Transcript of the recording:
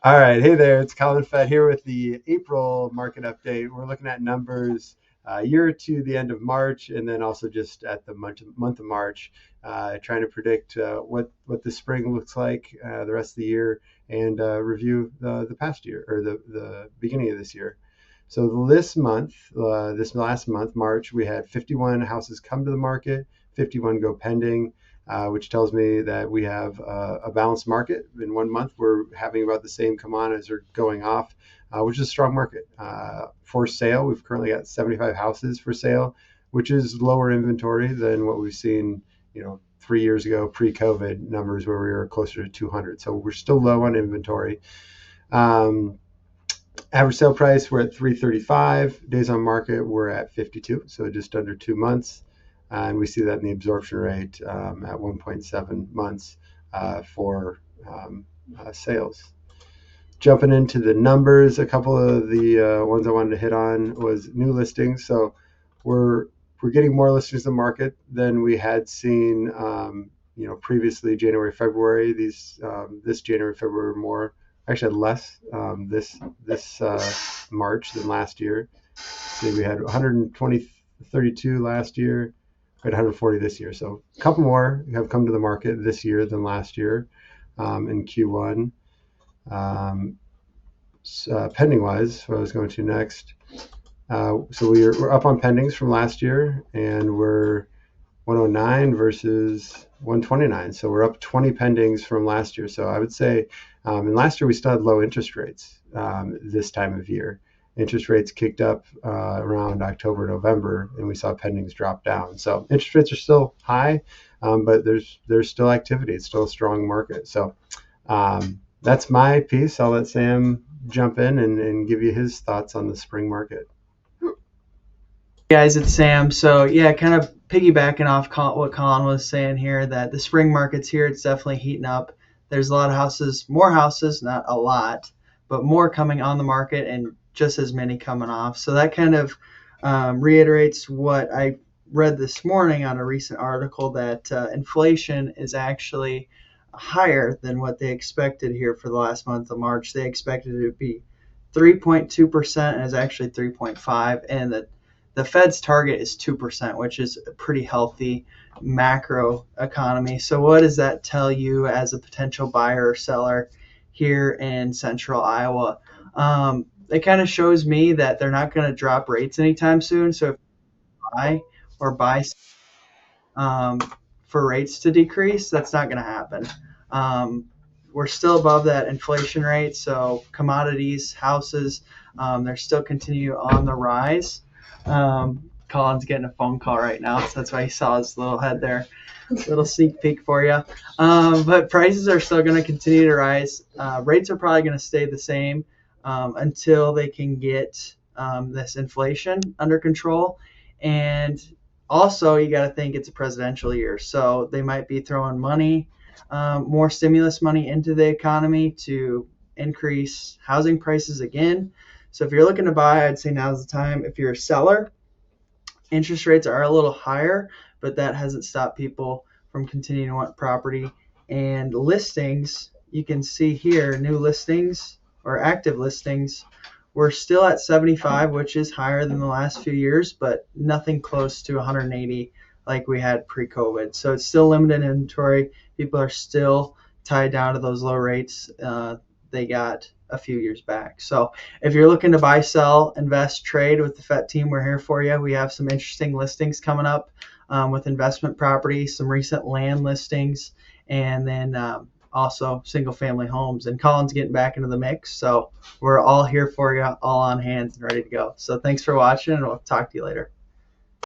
All right. Hey there. It's Colin Fett here with the April market update. We're looking at numbers year to the end of March and then also just at the month of March, trying to predict what the spring looks like the rest of the year and review the past year or the beginning of this year. So this month, this last month, March, we had 51 houses come to the market, 51 go pending, which tells me that we have a balanced market. In 1 month, we're having about the same come on as are going off, which is a strong market. For sale, we've currently got 75 houses for sale, which is lower inventory than what we've seen, 3 years ago, pre-COVID numbers where we were closer to 200. So we're still low on inventory. Um, Average sale price, we're at 335. Days on market, we're at 52, so just under 2 months. And we see that in the absorption rate at 1.7 months for sales. Jumping into the numbers, a couple of the ones I wanted to hit on was new listings. So we're getting more listings in the market than we had seen, previously January, February. This January, February more. Actually, had less this March than last year. See, we had 120, 32 last year. We had 140 this year. So a couple more have come to the market this year than last year in Q1. Um, Pending wise, what I was going to next. So we're up on pendings from last year, and we're 109 versus 129. So we're up 20 pendings from last year. So I would say, and last year we still had low interest rates this time of year. Interest rates kicked up around October, November, and we saw pendings drop down. So interest rates are still high, but there's still activity. It's still a strong market. So that's my piece. I'll let Sam jump in and give you his thoughts on the spring market. Guys, it's Sam. So yeah, kind of piggybacking off what Colin was saying here, that the spring market's here. It's definitely heating up. There's a lot of houses, more houses, not a lot, but more coming on the market and just as many coming off. So that kind of reiterates what I read this morning on a recent article, that inflation is actually higher than what they expected here for the last month of March. They expected it to be 3.2% and it's actually 3.5, and the Fed's target is 2%, which is a pretty healthy macro economy. So what does that tell you as a potential buyer or seller here in central Iowa? It kind of shows me that they're not going to drop rates anytime soon. So if you buy um, for rates to decrease, that's not going to happen. Um, we're still above that inflation rate, so commodities, houses, they're still continue on the rise. Colin's getting a phone call right now, so that's why he saw his little head there. Little sneak peek for you. But prices are still going to continue to rise. Rates are probably going to stay the same until they can get this inflation under control. And also, you got to think it's a presidential year, so they might be throwing money, more stimulus money into the economy to increase housing prices again. So if you're looking to buy, I'd say now's the time. If you're a seller, interest rates are a little higher, but that hasn't stopped people from continuing to want property. And listings, you can see here, new listings or active listings, we're still at 75, which is higher than the last few years, but nothing close to 180 like we had pre-COVID. So it's still limited inventory. People are still tied down to those low rates they got a few years back. So if you're looking to buy, sell, invest, trade with the FET team, we're here for you. We have some interesting listings coming up with investment property, some recent land listings, and then also single family homes. And Colin's getting back into the mix. So we're all here for you, all on hands and ready to go. So thanks for watching, and we'll talk to you later.